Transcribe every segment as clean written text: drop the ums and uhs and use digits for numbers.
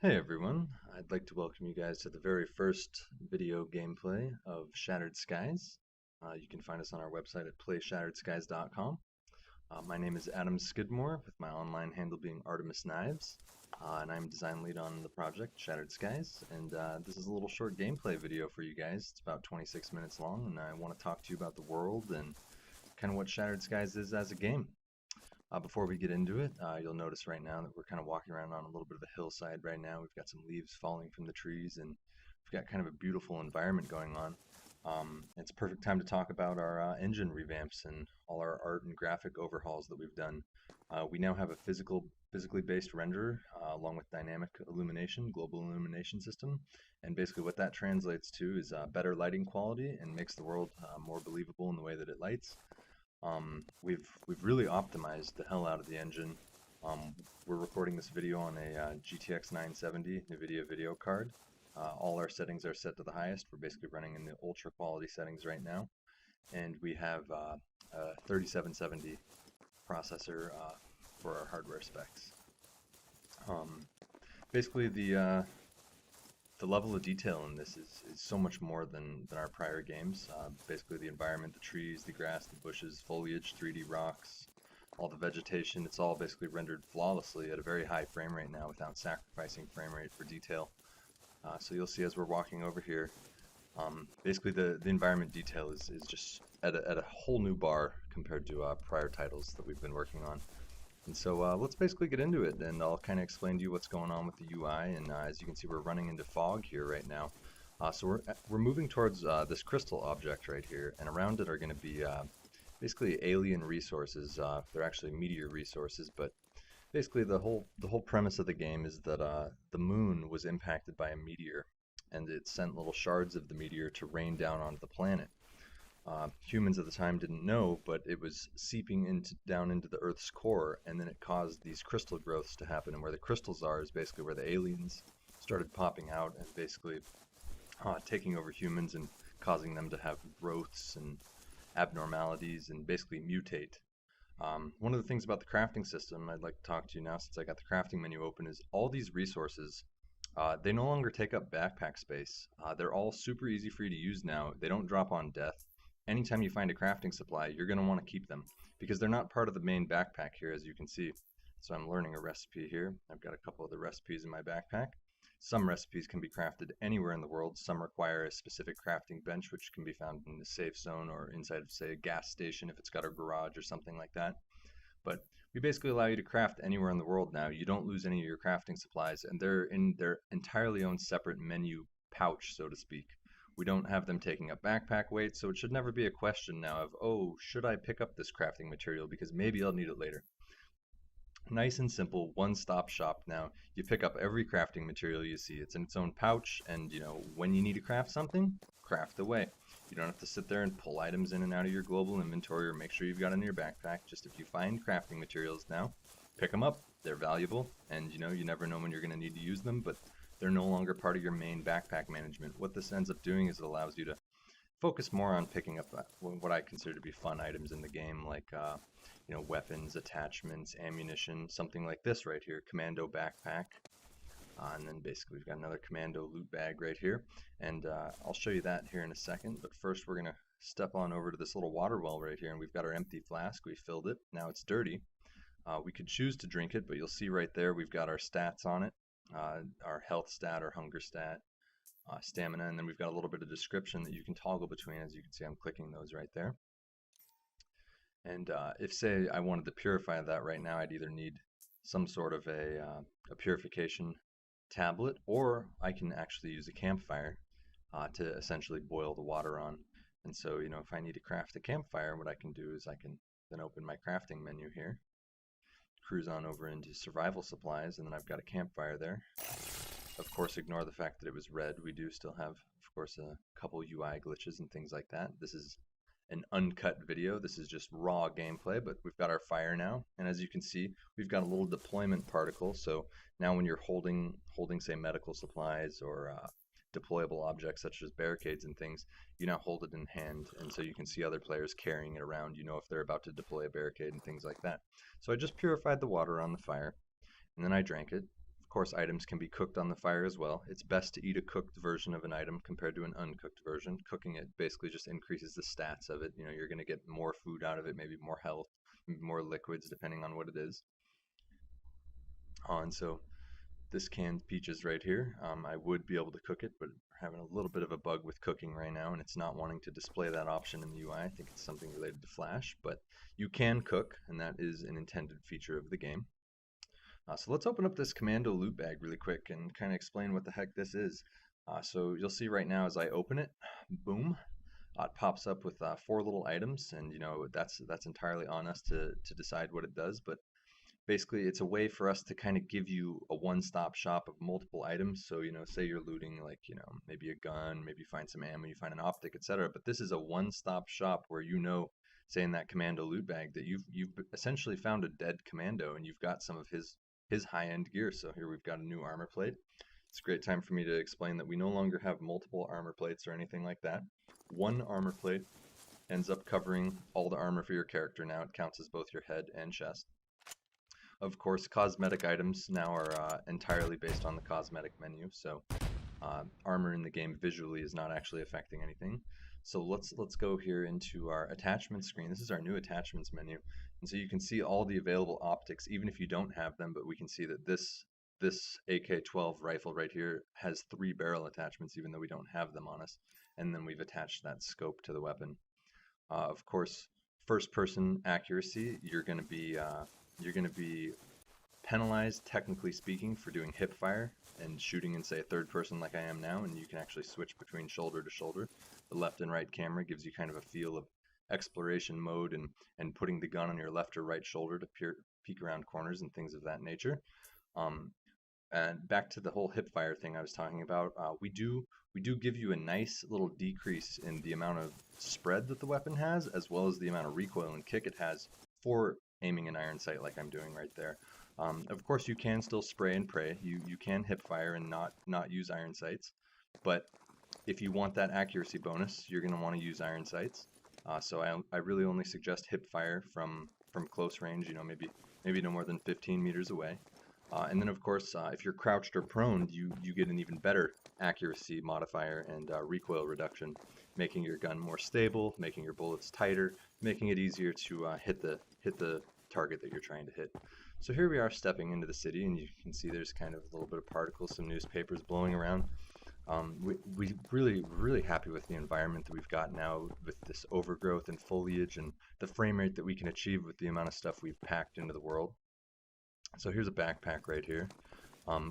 Hey everyone, I'd like to welcome you guys to the very first video gameplay of Shattered Skies. You can find us on our website at playshatteredskies.com. My name is Adam Skidmore, with my online handle being Artemis Knives, and I'm design lead on the project Shattered Skies. And this is a little short gameplay video for you guys. It's about 26 minutes long, and I want to talk to you about the world and kind of what Shattered Skies is as a game. Before we get into it, you'll notice right now that we're kind of walking around on a little bit of a hillside right now. We've got some leaves falling from the trees, and we've got kind of a beautiful environment going on. It's a perfect time to talk about our engine revamps and all our art and graphic overhauls that we've done. We now have a physically based renderer along with dynamic illumination, global illumination system, and basically what that translates to is better lighting quality and makes the world more believable in the way that it lights. We've really optimized the hell out of the engine. We're recording this video on a GTX 970 NVIDIA video card. All our settings are set to the highest. We're basically running in the ultra quality settings right now, and we have a 3770 processor for our hardware specs. Um, Basically, the level of detail in this is so much more than our prior games. Basically, the environment, the trees, the grass, the bushes, foliage, 3D rocks, all the vegetation, it's all basically rendered flawlessly at a very high frame rate now without sacrificing frame rate for detail. So you'll see as we're walking over here, basically the environment detail is just at a whole new bar compared to prior titles that we've been working on. And so let's basically get into it, and I'll kind of explain to you what's going on with the UI. And as you can see, we're running into fog here right now. So we're moving towards this crystal object right here, and around it are going to be basically alien resources. They're actually meteor resources, but basically the whole premise of the game is that the moon was impacted by a meteor, and it sent little shards of the meteor to rain down onto the planet. Humans at the time didn't know, but it was seeping down into the Earth's core, and then it caused these crystal growths to happen. And where the crystals are is basically where the aliens started popping out and basically taking over humans and causing them to have growths and abnormalities and basically mutate. One of the things about the crafting system I'd like to talk to you now, since I got the crafting menu open, is all these resources. They no longer take up backpack space. They're all super easy for you to use now. They don't drop on death. Anytime you find a crafting supply, you're going to want to keep them because they're not part of the main backpack here, as you can see. So I'm learning a recipe here. I've got a couple of the recipes in my backpack. Some recipes can be crafted anywhere in the world. Some require a specific crafting bench, which can be found in the safe zone or inside of, say, a gas station if it's got a garage or something like that. But we basically allow you to craft anywhere in the world now. You don't lose any of your crafting supplies, and they're in their entirely own separate menu pouch, so to speak. We don't have them taking up backpack weight, so it should never be a question now of, oh, should I pick up this crafting material because maybe I'll need it later. Nice and simple, one-stop shop now. You pick up every crafting material you see. It's in its own pouch, and when you need to craft something, craft away. You don't have to sit there and pull items in and out of your global inventory or make sure you've got it in your backpack. Just if you find crafting materials now, pick them up. They're valuable, and you never know when you're going to need to use them, but they're no longer part of your main backpack management. What this ends up doing is it allows you to focus more on picking up what I consider to be fun items in the game, like weapons, attachments, ammunition, something like this right here, commando backpack. And then basically we've got another commando loot bag right here, and I'll show you that here in a second. But first we're gonna step on over to this little water well right here, and we've got our empty flask. We filled it. Now it's dirty. We could choose to drink it, but you'll see right there we've got our stats on it, our health stat, our hunger stat, stamina, and then we've got a little bit of description that you can toggle between. As you can see, I'm clicking those right there. And if, say, I wanted to purify that right now, I'd either need some sort of a purification tablet, or I can actually use a campfire to essentially boil the water on. And so, if I need to craft a campfire, what I can do is I can then open my crafting menu here, cruise on over into survival supplies, and then I've got a campfire there. Of course, ignore the fact that it was red. We do still have, of course, a couple UI glitches and things like that. This is an uncut video. This is just raw gameplay, but we've got our fire now. And as you can see, we've got a little deployment particle. So now when you're holding say, medical supplies or deployable objects such as barricades and things, you now hold it in hand. And so you can see other players carrying it around, if they're about to deploy a barricade and things like that. So I just purified the water on the fire, and then I drank it. Of course, items can be cooked on the fire as well. It's best to eat a cooked version of an item compared to an uncooked version. Cooking it basically just increases the stats of it. You know, you're going to get more food out of it, maybe more health, maybe more liquids, depending on what it is. And so this canned peaches right here, I would be able to cook it, but we're having a little bit of a bug with cooking right now, and it's not wanting to display that option in the UI. I think it's something related to Flash, but you can cook, and that is an intended feature of the game. So let's open up this Commando loot bag really quick and kind of explain what the heck this is. So you'll see right now as I open it, boom, it pops up with 4 little items, and you know that's entirely on us to decide what it does. But basically, it's a way for us to kind of give you a one-stop shop of multiple items. So you know, say you're looting like maybe a gun, maybe you find some ammo, you find an optic, etc. But this is a one-stop shop where say in that Commando loot bag that you've essentially found a dead Commando, and you've got some of his high-end gear. So here we've got a new armor plate. It's a great time for me to explain that we no longer have multiple armor plates or anything like that. One armor plate ends up covering all the armor for your character. Now it counts as both your head and chest. Of course, cosmetic items now are entirely based on the cosmetic menu, so armor in the game visually is not actually affecting anything. So let's go here into our attachment screen. This is our new attachments menu, and so you can see all the available optics, even if you don't have them. But we can see that this AK-12 rifle right here has 3 barrel attachments, even though we don't have them on us. And then we've attached that scope to the weapon. Of course, first-person accuracy. You're going to be penalized, technically speaking, for doing hip fire and shooting in, say, a third person like I am now, and you can actually switch between shoulder to shoulder. The left and right camera gives you kind of a feel of exploration mode and putting the gun on your left or right shoulder to peek around corners and things of that nature. And back to the whole hip fire thing I was talking about, we do give you a nice little decrease in the amount of spread that the weapon has, as well as the amount of recoil and kick it has for aiming an iron sight like I'm doing right there. Of course, you can still spray and pray. You can hip fire and not use iron sights, but if you want that accuracy bonus, you're going to want to use iron sights. So I really only suggest hip fire from close range. You know, maybe no more than 15 meters away. And then, of course, if you're crouched or prone, you get an even better accuracy modifier and recoil reduction, making your gun more stable, making your bullets tighter, making it easier to hit the target that you're trying to hit. So here we are stepping into the city, and you can see there's kind of a little bit of particles, some newspapers blowing around. We really happy with the environment that we've got now with this overgrowth and foliage and the frame rate that we can achieve with the amount of stuff we've packed into the world. So here's a backpack right here.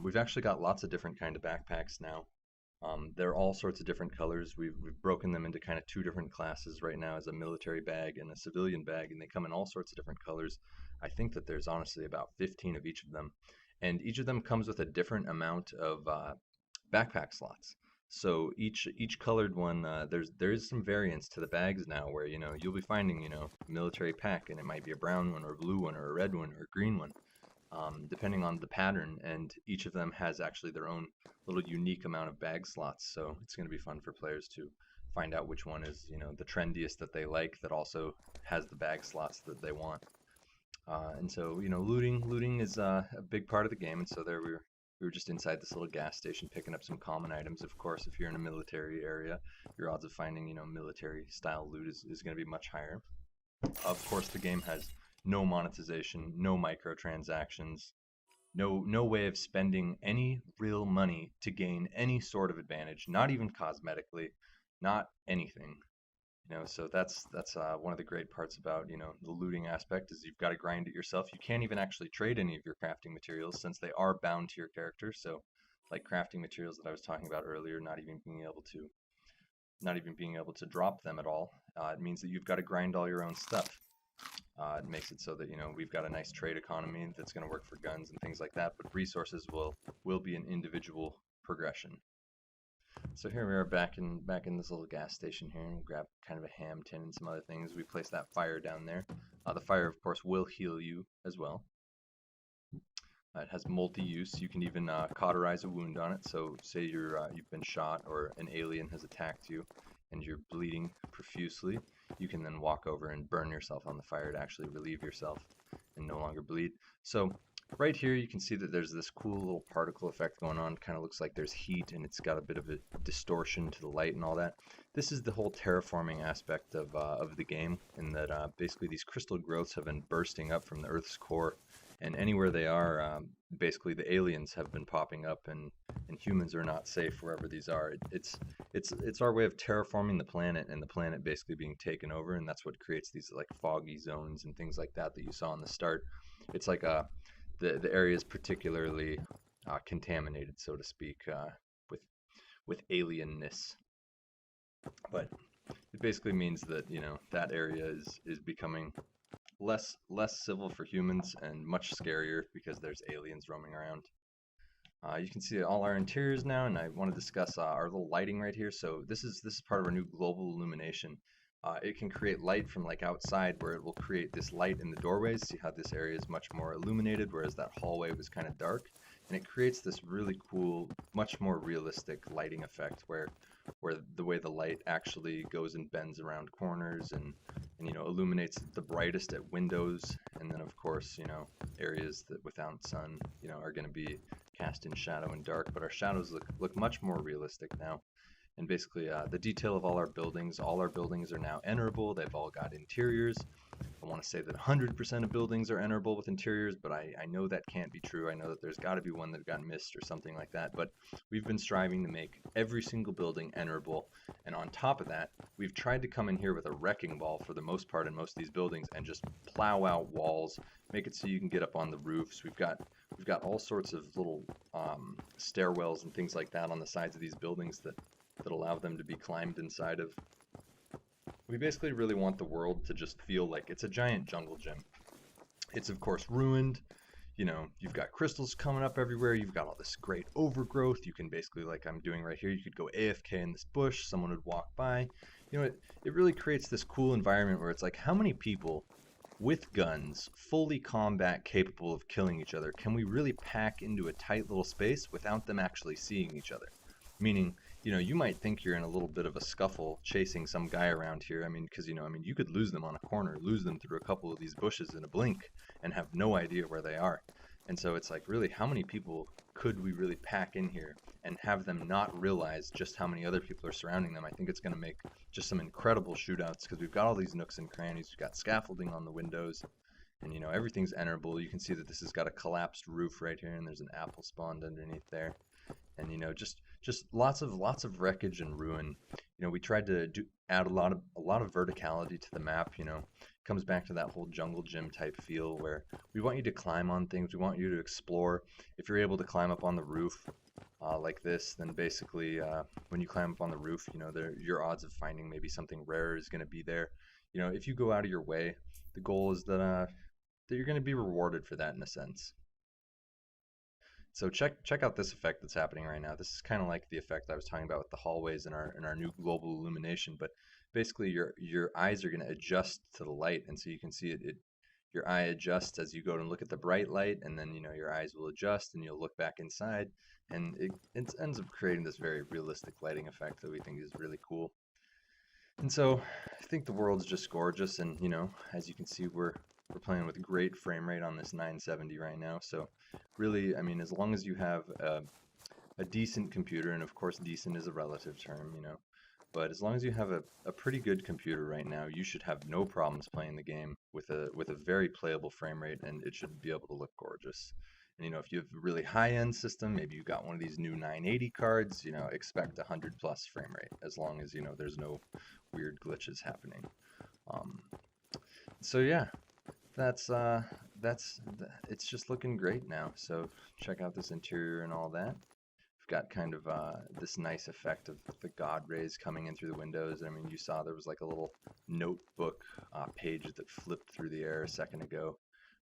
We've actually got lots of different kind of backpacks now. They're all sorts of different colors. We've broken them into kind of 2 different classes right now, as a military bag and a civilian bag, and they come in all sorts of different colors. I think that there's honestly about 15 of each of them, and each of them comes with a different amount of backpack slots. So each colored one, there is some variance to the bags now, where you'll be finding military pack, and it might be a brown one or a blue one or a red one or a green one. Depending on the pattern, and each of them has actually their own little unique amount of bag slots. So it's going to be fun for players to find out which one is the trendiest that they like, that also has the bag slots that they want. And so looting is a big part of the game, and so there we were just inside this little gas station picking up some common items. Of course, if you're in a military area, your odds of finding military style loot is going to be much higher. Of course, the game has no monetization, no microtransactions, no way of spending any real money to gain any sort of advantage, not even cosmetically, not anything. So that's one of the great parts about the looting aspect, is you've got to grind it yourself. You can't even actually trade any of your crafting materials, since they are bound to your character. So like crafting materials that I was talking about earlier, not even being able to drop them at all, it means that you've got to grind all your own stuff. It makes it so that we've got a nice trade economy that's going to work for guns and things like that, but resources will be an individual progression. So here we are back in this little gas station here, and we'll grab kind of a ham tin and some other things. We place that fire down there. The fire, of course, will heal you as well. It has multi-use. You can even cauterize a wound on it. So say you've been shot, or an alien has attacked you and you're bleeding profusely, you can then walk over and burn yourself on the fire to actually relieve yourself and no longer bleed. So right here you can see that there's this cool little particle effect going on. Kind of looks like there's heat and it's got a bit of a distortion to the light and all that. This is the whole terraforming aspect of the game, in that basically these crystal growths have been bursting up from the Earth's core, and anywhere they are, basically the aliens have been popping up, and humans are not safe wherever these are. It's our way of terraforming the planet, and the planet basically being taken over, and that's what creates these like foggy zones and things like that that you saw in the start. It's like the area is particularly contaminated, so to speak, with alienness. But it basically means that, you know, that area is becoming less civil for humans and much scarier because there's aliens roaming around. You can see all our interiors now, and I want to discuss our little lighting right here. So this is part of our new global illumination. It can create light from like outside, where it will create this light in the doorways. See how this area is much more illuminated, whereas that hallway was kind of dark. And it creates this really cool, much more realistic lighting effect, where the way the light actually goes and bends around corners, and you know, illuminates the brightest at windows, and then of course, you know, areas that without sun, you know, are going to be cast in shadow and dark. But our shadows look much more realistic now. And basically, the detail of all our buildings are now enterable. They've all got interiors. I want to say that 100% of buildings are enterable with interiors, but I know that can't be true. I know that there's got to be one that got missed or something like that. But we've been striving to make every single building enterable. And on top of that, we've tried to come in here with a wrecking ball for the most part in most of these buildings and just plow out walls, make it so you can get up on the roofs. We've got all sorts of little stairwells and things like that on the sides of these buildings that allow them to be climbed inside of. We basically really want the world to just feel like it's a giant jungle gym. It's of course ruined. You know, you've got crystals coming up everywhere. You've got all this great overgrowth. You can basically, like I'm doing right here, you could go AFK in this bush. Someone would walk by. You know, it really creates this cool environment where it's like, how many people with guns, fully combat capable of killing each other, can we really pack into a tight little space without them actually seeing each other? Meaning, you know, you might think you're in a little bit of a scuffle chasing some guy around here. I mean, because, you know, I mean, you could lose them on a corner, lose them through a couple of these bushes in a blink and have no idea where they are. And so it's like, really, how many people could we really pack in here and have them not realize just how many other people are surrounding them? I think it's going to make just some incredible shootouts, because we've got all these nooks and crannies. We've got scaffolding on the windows, and, you know, everything's enterable. You can see that this has got a collapsed roof right here, and there's an apple spawned underneath there. And, you know, just lots of wreckage and ruin. You know, we tried to add a lot of verticality to the map. You know, it comes back to that whole jungle gym type feel, where we want you to climb on things. We want you to explore. If you're able to climb up on the roof like this, then basically when you climb up on the roof, you know, your odds of finding maybe something rare is going to be there. You know, if you go out of your way, the goal is that you're going to be rewarded for that in a sense. So check out this effect that's happening right now. This is kind of like the effect I was talking about with the hallways in our new global illumination. But basically, your eyes are going to adjust to the light, and so you can see your eye adjusts as you go and look at the bright light, and then, you know, your eyes will adjust, and you'll look back inside, and it ends up creating this very realistic lighting effect that we think is really cool. And so I think the world's just gorgeous, and, you know, as you can see, we're playing with great frame rate on this 970 right now. So really, I mean, as long as you have a decent computer, and of course decent is a relative term, you know, but as long as you have a pretty good computer right now, you should have no problems playing the game with a very playable frame rate, and it should be able to look gorgeous. And, you know, if you have a really high-end system, maybe you got one of these new 980 cards, you know, expect 100 plus frame rate, as long as, you know, there's no weird glitches happening. So yeah, it's just looking great now. So check out this interior and all that. We've got kind of this nice effect of the God rays coming in through the windows. I mean, you saw there was like a little notebook page that flipped through the air a second ago.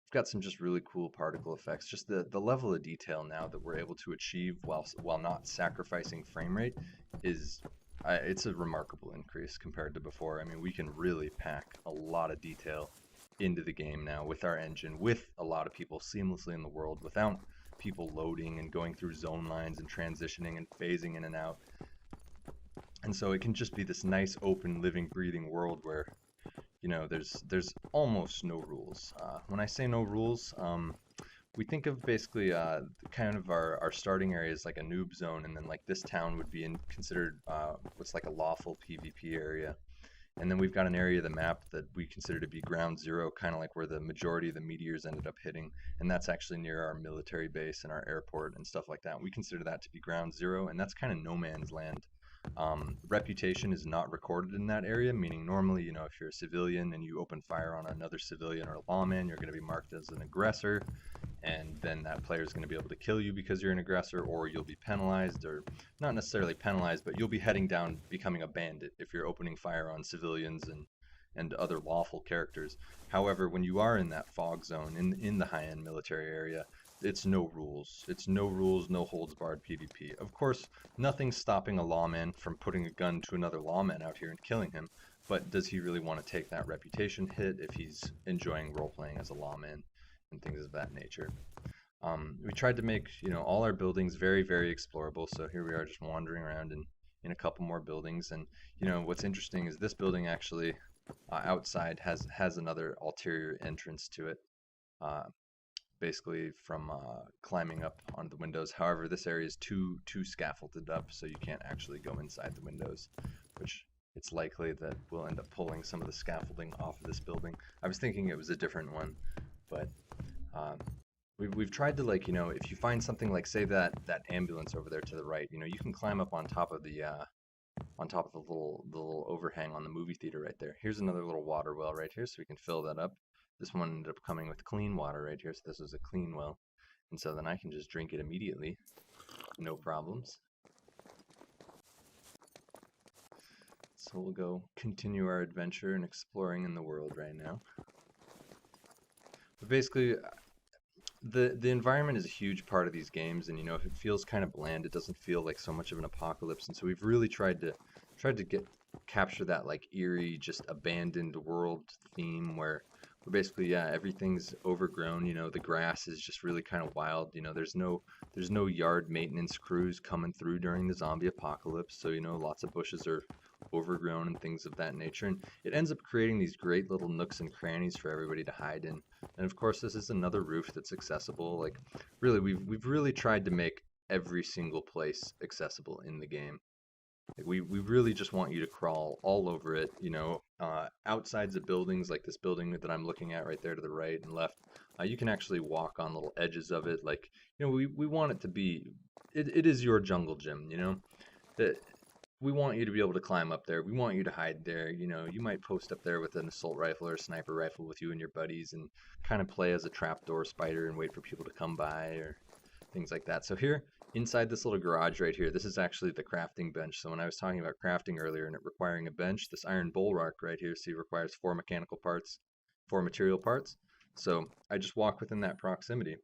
We've got some just really cool particle effects. Just the level of detail now that we're able to achieve while not sacrificing frame rate is it's a remarkable increase compared to before. I mean, we can really pack a lot of detail into the game now with our engine, with a lot of people seamlessly in the world, without people loading and going through zone lines and transitioning and phasing in and out. And so it can just be this nice, open, living, breathing world where, you know, there's almost no rules. When I say no rules, we think of basically kind of our starting area is like a noob zone, and then like this town would be considered what's like a lawful PvP area. And then we've got an area of the map that we consider to be ground zero, kind of like where the majority of the meteors ended up hitting. And that's actually near our military base and our airport and stuff like that. We consider that to be ground zero, and that's kind of no man's land. Reputation is not recorded in that area, meaning normally, if you're a civilian and you open fire on another civilian or a lawman, you're going to be marked as an aggressor, and then that player is going to be able to kill you because you're an aggressor, or you'll be penalized, or not necessarily penalized, but you'll be heading down becoming a bandit if you're opening fire on civilians and other lawful characters. However, when you are in that fog zone, in the high-end military area, it's no rules. It's no rules, no holds barred PvP. Of course, nothing's stopping a lawman from putting a gun to another lawman out here and killing him, but does he really want to take that reputation hit if he's enjoying role-playing as a lawman and things of that nature? We tried to make, all our buildings very, very explorable, so here we are just wandering around in a couple more buildings. And, what's interesting is this building actually outside has another ulterior entrance to it. Basically from climbing up onto the windows. However, this area is too scaffolded up, so you can't actually go inside the windows, which it's likely that we'll end up pulling some of the scaffolding off of this building. I was thinking it was a different one, but we've tried to, like, if you find something like, say, that ambulance over there to the right, you can climb up on top of the little overhang on the movie theater right there. Here's another little water well right here, so we can fill that up. This one ended up coming with clean water right here, so this is a clean well. And so then I can just drink it immediately, no problems. So we'll go continue our adventure and exploring in the world right now. But basically, the environment is a huge part of these games, and if it feels kind of bland, it doesn't feel like so much of an apocalypse. And so we've really tried to capture that like eerie, just abandoned world theme where basically, yeah, everything's overgrown. The grass is just really kind of wild. There's no yard maintenance crews coming through during the zombie apocalypse. So, lots of bushes are overgrown and things of that nature. And it ends up creating these great little nooks and crannies for everybody to hide in. And of course, this is another roof that's accessible. Like, really, we've really tried to make every single place accessible in the game. Like we really just want you to crawl all over it, outsides of buildings like this building that I'm looking at right there to the right and left. You can actually walk on little edges of it. Like, we want it to be, it is your jungle gym, that we want you to be able to climb up there. We want you to hide there. You might post up there with an assault rifle or a sniper rifle with you and your buddies and kind of play as a trapdoor spider and wait for people to come by or things like that. So here, inside this little garage right here, this is actually the crafting bench. So when I was talking about crafting earlier and it requiring a bench, this iron bulwark right here, see, requires 4 mechanical parts, 4 material parts. So I just walk within that proximity.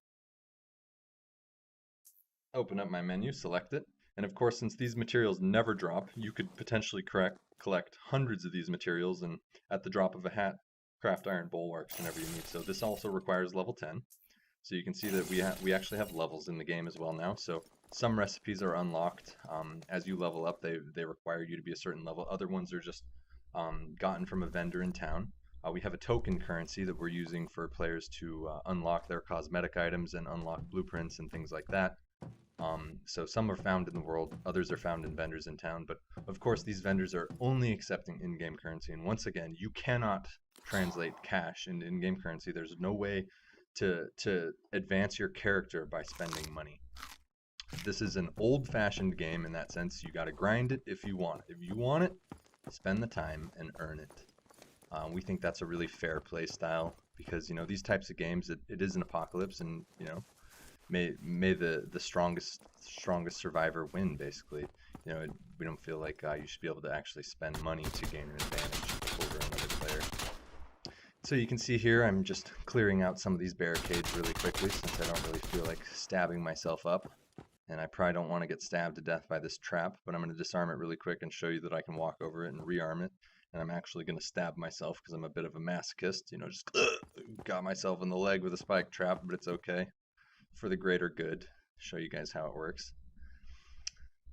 Open up my menu, select it, and of course, since these materials never drop, you could potentially collect hundreds of these materials and at the drop of a hat, craft iron bulwarks whenever you need. So this also requires level 10. So you can see that we actually have levels in the game as well now. So some recipes are unlocked. As you level up, they require you to be a certain level. Other ones are just gotten from a vendor in town. We have a token currency that we're using for players to unlock their cosmetic items and unlock blueprints and things like that. So some are found in the world, others are found in vendors in town. But of course, these vendors are only accepting in-game currency. And once again, you cannot translate cash into in-game currency. There's no way to advance your character by spending money. This is an old-fashioned game in that sense. You got to grind it if you want it. If you want it, spend the time and earn it. We think that's a really fair play style because these types of games, it is an apocalypse, and may the strongest survivor win. Basically, we don't feel like you should be able to actually spend money to gain an advantage over another player. So you can see here I'm just clearing out some of these barricades really quickly since I don't really feel like stabbing myself up. And I probably don't want to get stabbed to death by this trap, but I'm going to disarm it really quick and show you that I can walk over it and rearm it. And I'm actually going to stab myself because I'm a bit of a masochist. Just got myself in the leg with a spike trap, but it's okay. For the greater good. Show you guys how it works.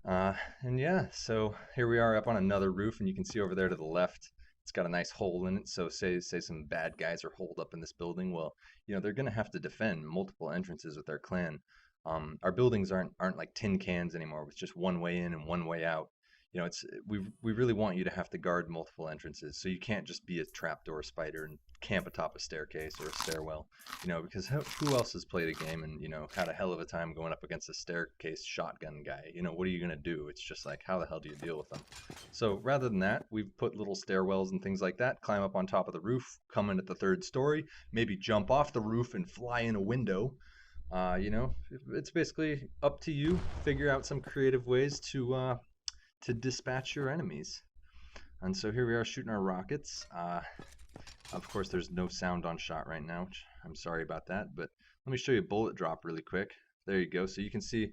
And yeah, so here we are up on another roof, and you can see over there to the left, it's got a nice hole in it. So say some bad guys are holed up in this building. Well, they're gonna have to defend multiple entrances with their clan. Our buildings aren't like tin cans anymore with just one way in and one way out. It's we really want you to have to guard multiple entrances. So you can't just be a trapdoor spider and camp atop a staircase or a stairwell. Because who else has played a game and had a hell of a time going up against a staircase shotgun guy? What are you gonna do? It's just like, how the hell do you deal with them? So rather than that, we've put little stairwells and things like that. Climb up on top of the roof, come in at the third story, maybe jump off the roof and fly in a window. It's basically up to you. Figure out some creative ways to dispatch your enemies. And so here we are shooting our rockets. Of course, there's no sound on shot right now, which I'm sorry about that, but let me show you a bullet drop really quick. There you go. So you can see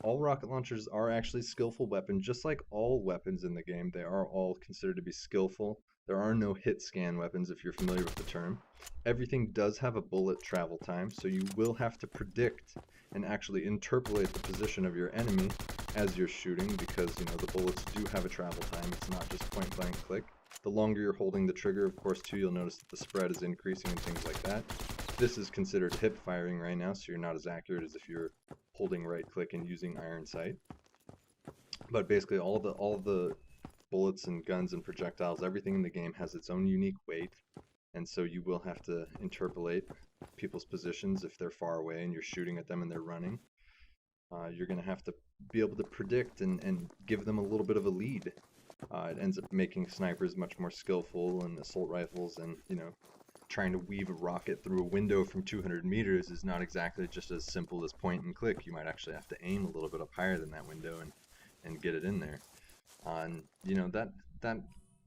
all rocket launchers are actually skillful weapons, just like all weapons in the game. They are all considered to be skillful. There are no hit scan weapons if you're familiar with the term. Everything does have a bullet travel time, so you will have to predict and actually interpolate the position of your enemy as you're shooting, because the bullets do have a travel time. It's not just point blank click. The longer you're holding the trigger, of course, too, you'll notice that the spread is increasing and things like that. This is considered hip firing right now, so you're not as accurate as if you're holding right click and using iron sight. But basically all the bullets and guns and projectiles, everything in the game has its own unique weight, and so you will have to interpolate people's positions if they're far away and you're shooting at them and they're running. You're going to have to be able to predict and give them a little bit of a lead. It ends up making snipers much more skillful, and assault rifles, and trying to weave a rocket through a window from 200 meters is not exactly just as simple as point and click. You might actually have to aim a little bit up higher than that window and get it in there. And that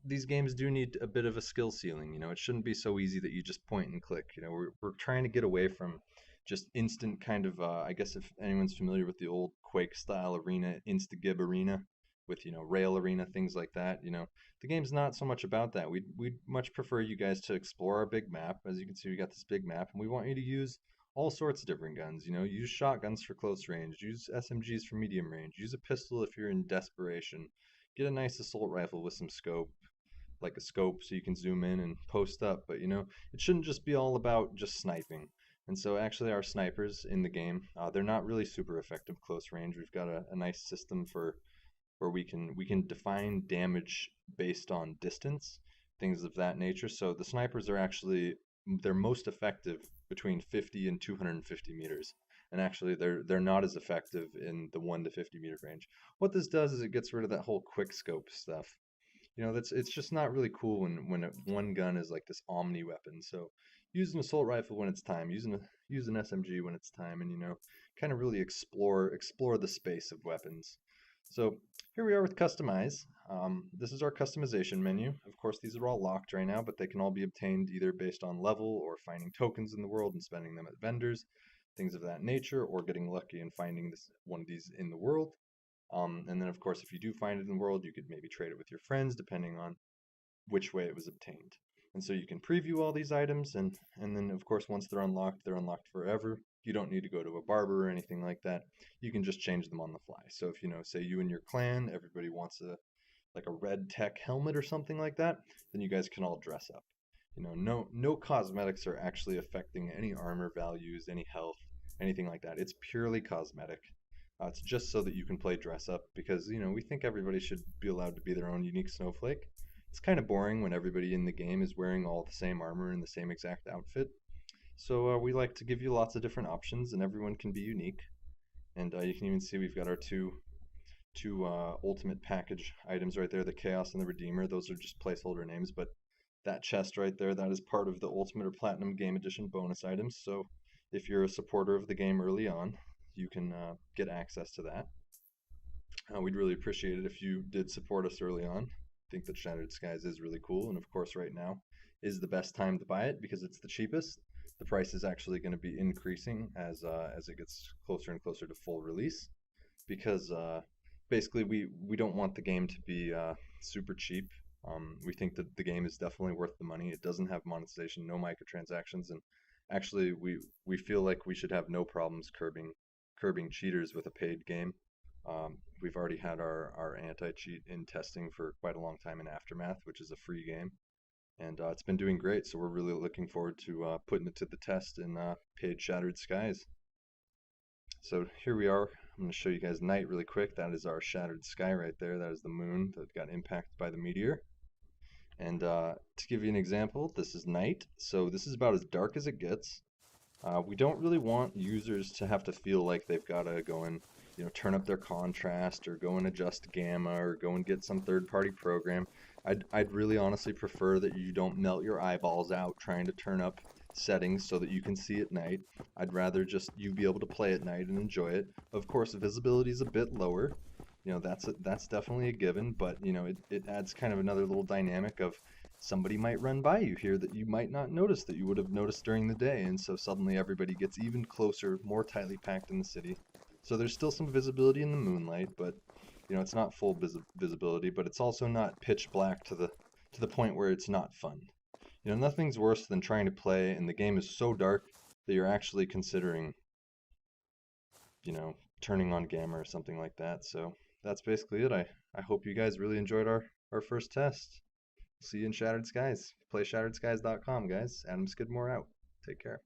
these games do need a bit of a skill ceiling. It shouldn't be so easy that you just point and click. We're trying to get away from just instant kind of I guess if anyone's familiar with the old Quake style arena, Instagib arena with rail arena, things like that. The game's not so much about that. We'd much prefer you guys to explore our big map. As you can see, we got this big map, and we want you to use all sorts of different guns. Use shotguns for close range, use SMGs for medium range, use a pistol if you're in desperation, get a nice assault rifle with some scope, like a scope so you can zoom in and post up. But it shouldn't just be all about just sniping. And so actually our snipers in the game, they're not really super effective close range. We've got a nice system for where we can define damage based on distance, things of that nature. So the snipers are actually, they're most effective between 50 and 250 meters. And actually they're not as effective in the 1 to 50 meter range. What this does is it gets rid of that whole quick scope stuff. It's just not really cool when one gun is like this omni weapon. So use an assault rifle when it's time, use an SMG when it's time, and kind of really explore the space of weapons. So here we are with Customize. This is our customization menu. Of course, these are all locked right now, but they can all be obtained either based on level or finding tokens in the world and spending them at vendors, things of that nature, or getting lucky and finding one of these in the world. And then, of course, if you do find it in the world, you could maybe trade it with your friends, depending on which way it was obtained. And so you can preview all these items, and then, of course, once they're unlocked forever. You don't need to go to a barber or anything like that. You can just change them on the fly. So if, say you and your clan, everybody wants like a red tech helmet or something like that, then you guys can all dress up. No cosmetics are actually affecting any armor values, any health, anything like that. It's purely cosmetic. It's just so that you can play dress up, because we think everybody should be allowed to be their own unique snowflake. It's kind of boring when everybody in the game is wearing all the same armor and the same exact outfit. So we like to give you lots of different options, and everyone can be unique. And you can even see we've got our two ultimate package items right there, the Chaos and the Redeemer. Those are just placeholder names, but that chest right there, that is part of the Ultimate or Platinum Game Edition bonus items. So if you're a supporter of the game early on, you can get access to that. We'd really appreciate it if you did support us early on. I think that Shattered Skies is really cool, and of course right now is the best time to buy it because it's the cheapest. The price is actually going to be increasing as it gets closer and closer to full release, because basically we don't want the game to be super cheap. We think that the game is definitely worth the money. It doesn't have monetization, no microtransactions, and actually we feel like we should have no problems curbing cheaters with a paid game. We've already had our anti-cheat in testing for quite a long time in Aftermath, which is a free game, and it's been doing great. So we're really looking forward to putting it to the test in paid Shattered Skies. So here we are. I'm going to show you guys night really quick. That is our shattered sky right there. That is the moon that got impacted by the meteor. And to give you an example, this is night. So this is about as dark as it gets. We don't really want users to have to feel like they've got to go and turn up their contrast or go and adjust gamma or go and get some third-party program. I'd really honestly prefer that you don't melt your eyeballs out trying to turn up settings so that you can see at night. I'd rather just you be able to play at night and enjoy it. Of course, visibility is a bit lower. That's definitely a given, but it adds kind of another little dynamic of somebody might run by you here that you might not notice that you would have noticed during the day, and so suddenly everybody gets even closer, more tightly packed in the city. So there's still some visibility in the moonlight, but it's not full visibility, but it's also not pitch black to the point where it's not fun. Nothing's worse than trying to play and the game is so dark that you're actually considering, turning on gamma or something like that. So that's basically it. I hope you guys really enjoyed our first test. See you in Shattered Skies. PlayShatteredSkies.com, guys. Adam Skidmore out. Take care.